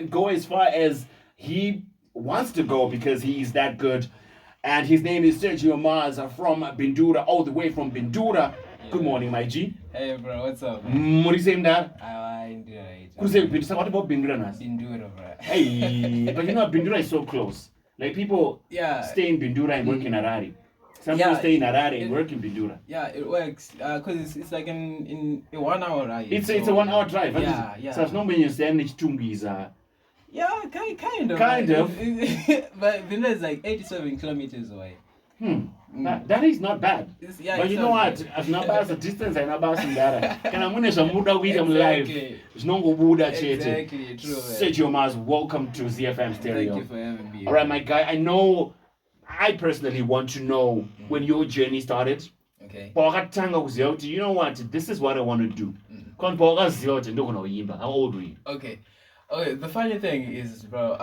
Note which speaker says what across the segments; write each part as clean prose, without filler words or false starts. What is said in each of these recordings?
Speaker 1: even go as far as he wants to go because he is that good. And his name is Sergio Marz from Bindura, all the way from Bindura. Yeah. Good morning, my G.
Speaker 2: Hey, bro, what's up?
Speaker 1: What are you saying, Dad?
Speaker 2: I'm doing right.
Speaker 1: What about Bindura, Nas?
Speaker 2: Bindura, bro.
Speaker 1: Hey, but you know, Bindura is so close. Like, people stay in Bindura and work in Harare. Some people stay in Harare and work in Bindura.
Speaker 2: Yeah, it works. Because it's like in a 1 hour ride.
Speaker 1: It's a 1 hour drive.
Speaker 2: Yeah.
Speaker 1: So it's not when you stand in Chungiza.
Speaker 2: Yeah, kind of. But Bindura is like 87 kilometers away.
Speaker 1: That is not bad. But you know what? As not bad as the distance, I'm not bad as that. Can I manage a muda with them live? It's no Buddha church.
Speaker 2: Exactly, true.
Speaker 1: Sergio Marz, welcome to ZIFM Stereo.
Speaker 2: Thank you for having me.
Speaker 1: All right, my guy. I personally want to know when your journey started.
Speaker 2: Okay.
Speaker 1: You know what? This is what I want to do. How old were you?
Speaker 2: Okay, the funny thing is, bro,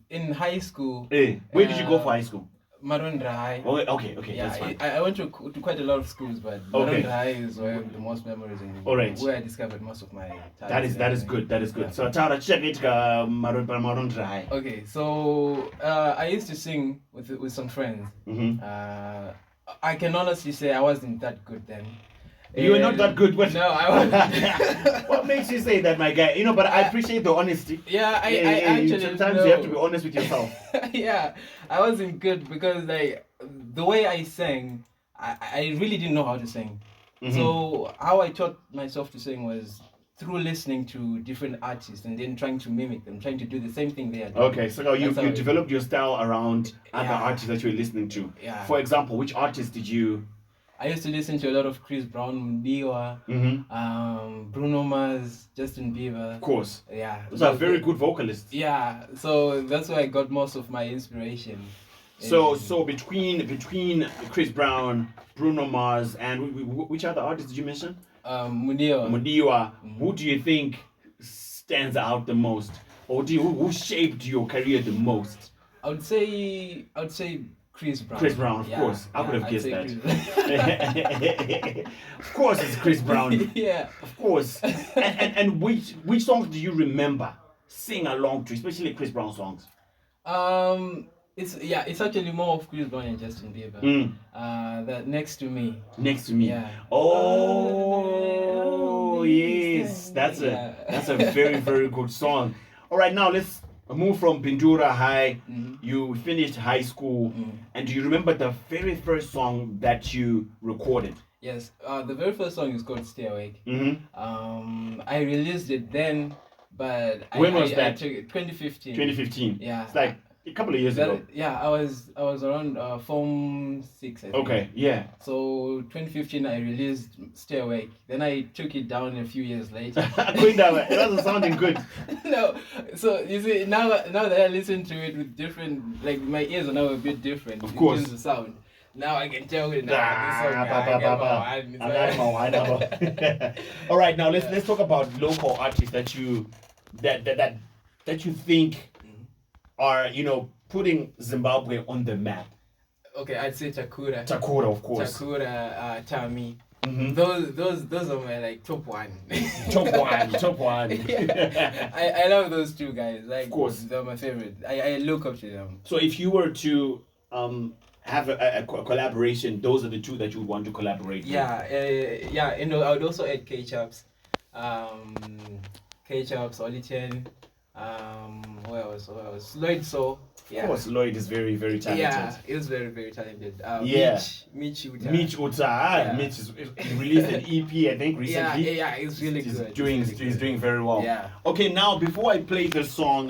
Speaker 2: in high school...
Speaker 1: where did you go for high school?
Speaker 2: Marondera High.
Speaker 1: Okay,
Speaker 2: yeah,
Speaker 1: that's fine.
Speaker 2: I went to quite a lot of schools, but Marondera High is where the most memories and where I discovered most of my talents.
Speaker 1: That is good. Yeah. So Tara, check it, Marondera High.
Speaker 2: Okay, so I used to sing with some friends. I can honestly say I wasn't that good then.
Speaker 1: You were not that good. What?
Speaker 2: No, I wasn't.
Speaker 1: What makes you say that, my guy? You know, but I appreciate the honesty.
Speaker 2: Yeah, I actually
Speaker 1: sometimes you have to be honest with yourself.
Speaker 2: Yeah, I wasn't good because like the way I sang, I really didn't know how to sing. So how I taught myself to sing was through listening to different artists and then trying to mimic them, trying to do the same thing they are doing.
Speaker 1: Okay, so you developed your style around other artists that you were listening to.
Speaker 2: Yeah.
Speaker 1: For example, which artists did you...
Speaker 2: I used to listen to a lot of Chris Brown, Mundiwa, Bruno Mars, Justin Bieber.
Speaker 1: Of course.
Speaker 2: Yeah.
Speaker 1: Those are very good vocalists.
Speaker 2: Yeah, so that's where I got most of my inspiration.
Speaker 1: So between Chris Brown, Bruno Mars, and which other artists did you mention?
Speaker 2: Mundiwa.
Speaker 1: Who do you think stands out the most? Or who shaped your career the most?
Speaker 2: I would say Chris Brown.
Speaker 1: Chris Brown, of course. I would have guessed that. Of course, it's Chris Brown.
Speaker 2: Yeah.
Speaker 1: Of course. And which songs do you remember sing along to, especially Chris Brown songs?
Speaker 2: It's actually more of Chris Brown and Justin Bieber. That Next to Me.
Speaker 1: Next to Me.
Speaker 2: Yeah.
Speaker 1: Oh yes, that's a very, very good song. All right, now let's move from Bindura High. You finished high school, and do you remember the very first song that you recorded?
Speaker 2: Yes, the very first song is called Stay Awake. I released it then, but
Speaker 1: when was that?
Speaker 2: 2015.
Speaker 1: 2015.
Speaker 2: Yeah,
Speaker 1: it's like a couple of years ago.
Speaker 2: Yeah, I was around Form 6. I think.
Speaker 1: Okay, yeah.
Speaker 2: So 2015, I released Stay Awake. Then I took it down a few years later.
Speaker 1: It wasn't sounding good.
Speaker 2: No, so you see now that I listen to it with different, like my ears are now a bit different.
Speaker 1: Of course.
Speaker 2: In terms of sound. Now I can tell it.
Speaker 1: All right, now let's talk about local artists that you think are, putting Zimbabwe on the map.
Speaker 2: Okay, I'd say Takura.
Speaker 1: Takura, of course.
Speaker 2: Takura, Tami. Those are my like top one.
Speaker 1: top one.
Speaker 2: Yeah. I love those two guys. Like, of course, they're my favorite. I look up to them.
Speaker 1: So if you were to have a collaboration, those are the two that you would want to collaborate with.
Speaker 2: Yeah. I would also add K-Chaps, Oliten. Who else? Lloyd So. Yeah.
Speaker 1: Of course, Lloyd is very, very talented.
Speaker 2: Yeah, he was very, very talented. Mitch Uta.
Speaker 1: Mitch released an EP, I think, recently.
Speaker 2: Yeah, it's really good.
Speaker 1: He's doing very well.
Speaker 2: Yeah.
Speaker 1: Okay, now before I play the song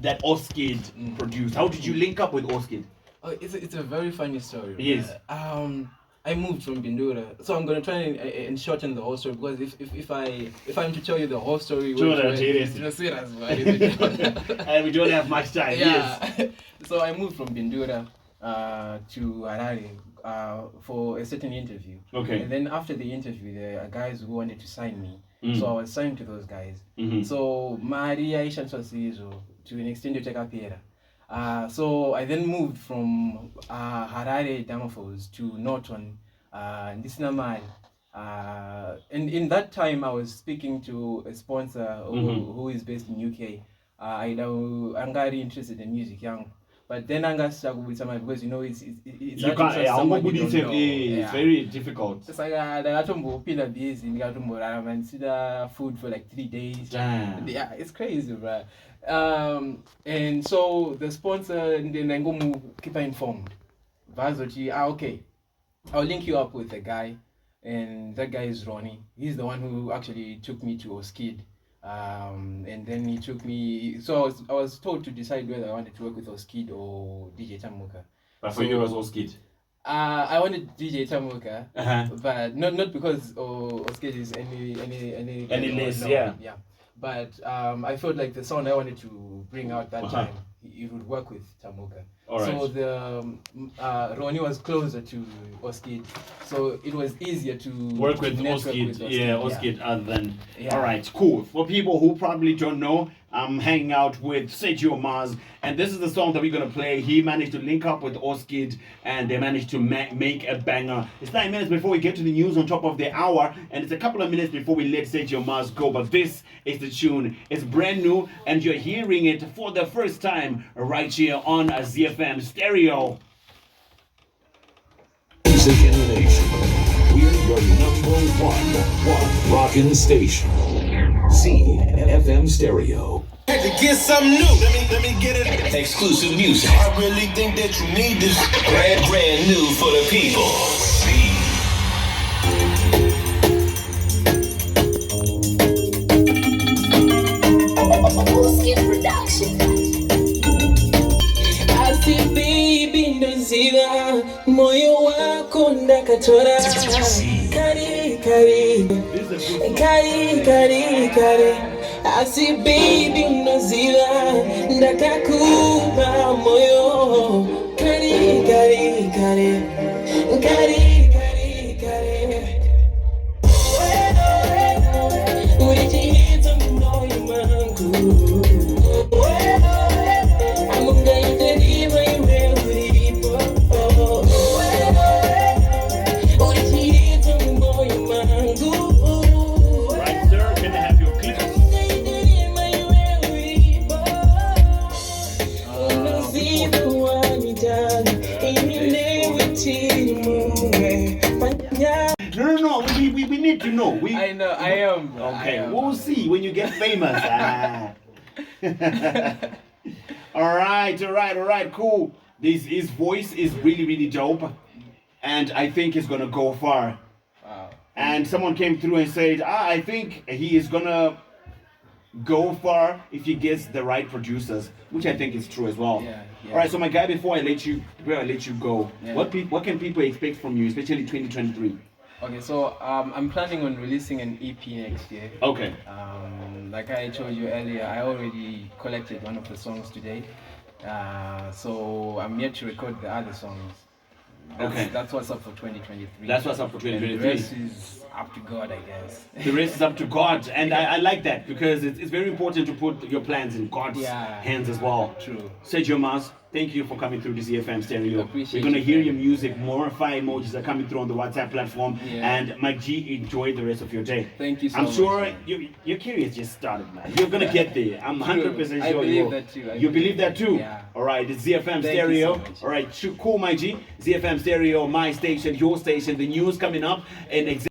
Speaker 1: that Oskid produced, how did you link up with Oskid?
Speaker 2: Oh, it's a very funny story.
Speaker 1: Yes.
Speaker 2: I moved from Bindura, so I'm gonna try and shorten the whole story, because if I'm to tell you the whole story,
Speaker 1: and we don't have much time.
Speaker 2: Yeah. Yes. So I moved from Bindura to Harare for a certain interview.
Speaker 1: Okay.
Speaker 2: And then after the interview, there are guys who wanted to sign me, so I was signed to those guys. So Maria to an extent you take up here. So I then moved from Harare Damafos to Norton, Nisnamai. And in that time, I was speaking to a sponsor who is based in UK. I'm very interested in music young. But then I got stuck with somebody because it's
Speaker 1: you can't. It's very difficult.
Speaker 2: It's like I got to move in a busy, I got to move around and see the food for like 3 days.
Speaker 1: Damn.
Speaker 2: Yeah, it's crazy, bro. And so the sponsor and then I go move, keep her informed. Okay, I'll link you up with a guy, and that guy is Ronnie. He's the one who actually took me to Oskid. And then he took me. So I was told to decide whether I wanted to work with Oskid or DJ Tamuka.
Speaker 1: But for you, it was Oskid.
Speaker 2: I wanted DJ Tamuka, but not because Oskid is any
Speaker 1: less,
Speaker 2: no,
Speaker 1: yeah.
Speaker 2: But I felt like the sound I wanted to bring out that time, it would work with Tamuka.
Speaker 1: Right.
Speaker 2: So the Ronnie was closer to Oskid, so it was easier to
Speaker 1: work with Oskid. Oskid other than. All right, cool. For people who probably don't know, I'm hanging out with Sergio Marz, and this is the song that we're gonna play. He managed to link up with Oskid, and they managed to make a banger. It's 9 minutes before we get to the news on top of the hour, and it's a couple of minutes before we let Sergio Marz go. But this is the tune. It's brand new, and you're hearing it for the first time right here on a ZIFM Stereo.
Speaker 3: Music in the nation. We're your number one rockin' station. ZIFM Stereo.
Speaker 4: Had to get something new. Let me get it. Exclusive music. I really think that you need this. Brand new for the people.
Speaker 5: Baby nozila moyo wako ndakatora kari asi baby nozila ndakakupa moyo kari ulijihita moyo wangu
Speaker 1: No. We need to know.
Speaker 2: I know. I am.
Speaker 1: Okay, we'll see when you get famous. All right, cool. His voice is really dope, and I think it's gonna go far.
Speaker 2: Wow.
Speaker 1: And someone came through and said, I think he is gonna go far if he gets the right producers, which I think is true as well.
Speaker 2: Yeah.
Speaker 1: All right, so my guy, before I let you go,
Speaker 2: Yeah.
Speaker 1: what can people expect from you, especially 2023?
Speaker 2: Okay, so I'm planning on releasing an EP next year.
Speaker 1: Okay.
Speaker 2: Like I told you earlier, I already collected one of the songs today. So I'm yet to record the other songs. That's what's up for 2023.
Speaker 1: That's what's up for 2023.
Speaker 2: And the rest is up to God, I guess.
Speaker 1: The rest is up to God, and I like that because it's very important to put your plans in God's hands as well.
Speaker 2: True.
Speaker 1: Sergio Marz, thank you for coming through the ZIFM Stereo.
Speaker 2: Appreciate
Speaker 1: We're going to
Speaker 2: it,
Speaker 1: hear
Speaker 2: man.
Speaker 1: your music. More fire emojis are coming through on the WhatsApp platform.
Speaker 2: Yeah.
Speaker 1: And Mike G, enjoy the rest of your day.
Speaker 2: Thank you so
Speaker 1: I'm
Speaker 2: much.
Speaker 1: sure
Speaker 2: Man.
Speaker 1: your career just started, man. You're going to get there. I'm 100% sure.
Speaker 2: I believe that too.
Speaker 1: You believe that too?
Speaker 2: Yeah.
Speaker 1: All right, it's ZIFM
Speaker 2: Thank you
Speaker 1: Stereo.
Speaker 2: so much.
Speaker 1: All right, cool, Mike G. ZIFM Stereo, my station, your station. The news coming up. And